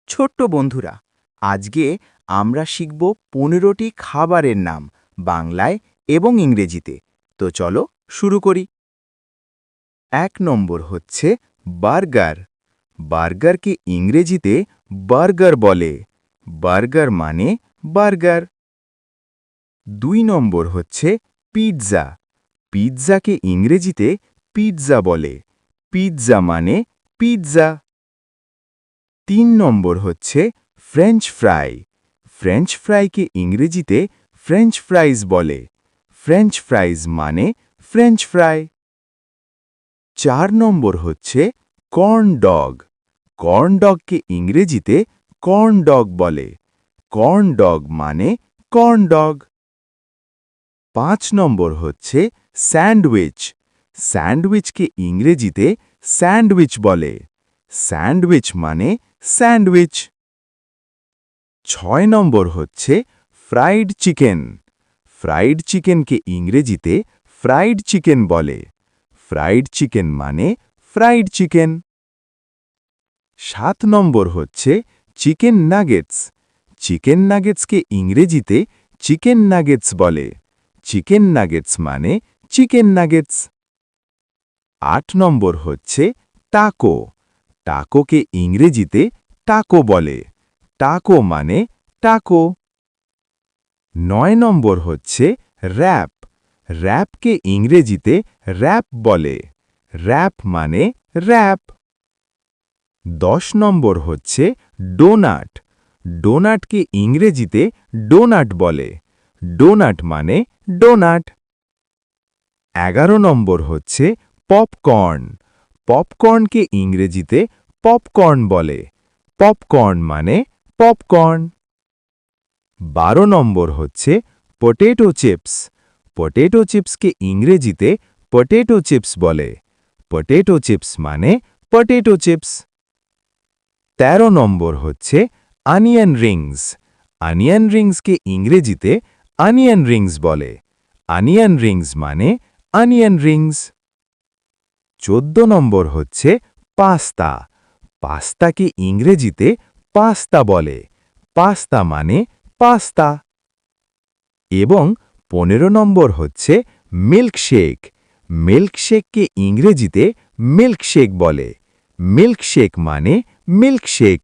ছোট্ট বন্ধুরা, আজকে আমরা শিখব 15টি খাবারের নাম বাংলায় এবং ইংরেজিতে। তো চলো শুরু করি। 1 নম্বর হচ্ছে বার্গার। বার্গারকে ইংরেজিতে বার্গার বলে। বার্গার মানে বার্গার। 2 নম্বর হচ্ছে পিৎজা। পিৎজাকে ইংরেজিতে পিৎজা বলে। পিৎজা মানে পিৎজা। 3 নম্বর হচ্ছে ফ্রেঞ্চ ফ্রাই। ফ্রেঞ্চ ফ্রাইকে ইংরেজিতে ফ্রেঞ্চ ফ্রাইজ বলে। ফ্রেঞ্চ ফ্রাইজ মানে ফ্রেঞ্চ ফ্রাই। 4 নম্বর হচ্ছে কর্ন ডগ। কর্ন ডগকে ইংরেজিতে কর্ন ডগ বলে। কর্ন ডগ মানে কর্ন ডগ। 5 নম্বর হচ্ছে স্যান্ডউইচ। স্যান্ডউইচকে ইংরেজিতে স্যান্ডউইচ বলে। স্যান্ডউইচ মানে স্যান্ডউইচ। 6 নম্বর হচ্ছে ফ্রাইড চিকেন। ফ্রাইড চিকেনকে ইংরেজিতে ফ্রাইড চিকেন বলে। ফ্রাইড চিকেন মানে ফ্রাইড চিকেন। 7 নম্বর হচ্ছে চিকেন নাগেটস। চিকেন নাগেটসকে ইংরেজিতে চিকেন নাগেটস বলে। চিকেন নাগেটস মানে চিকেন নাগেটস। 8 নম্বর হচ্ছে টাকো। টাকোকে ইংরেজিতে টাকো বলে। টাকো মানে টাকো। 9 নম্বর হচ্ছে র‍্যাপ। র‍্যাপকে ইংরেজিতে র‍্যাপ বলে। র‍্যাপ মানে র‍্যাপ। 10 নম্বর হচ্ছে ডোনাট। ডোনাটকে ইংরেজিতে ডোনাট বলে। ডোনাট মানে ডোনাট। 11 নম্বর হচ্ছে পপকর্ন। পপকর্নকে ইংরেজিতে পপকর্ন বলে। পপকর্ন মানে পপকর্ন। 12 নম্বর হচ্ছে পটেটো চিপস। পটেটো চিপসকে ইংরেজিতে পটেটো চিপস বলে। পটেটো চিপস মানে পটেটো চিপস। 13 নম্বর হচ্ছে অনিয়ন রিংস। অনিয়ন রিংসকে ইংরেজিতে অনিয়ন রিংস বলে। অনিয়ন রিংস মানে অনিয়ন রিংস। 14 নম্বর হচ্ছে পাস্তা। পাস্তাকে ইংরেজিতে পাস্তা বলে। পাস্তা মানে পাস্তা। এবং 15 নম্বর হচ্ছে মিল্কশেক। মিল্কশেককে ইংরেজিতে মিল্কশেক বলে। মিল্কশেক মানে মিল্কশেক।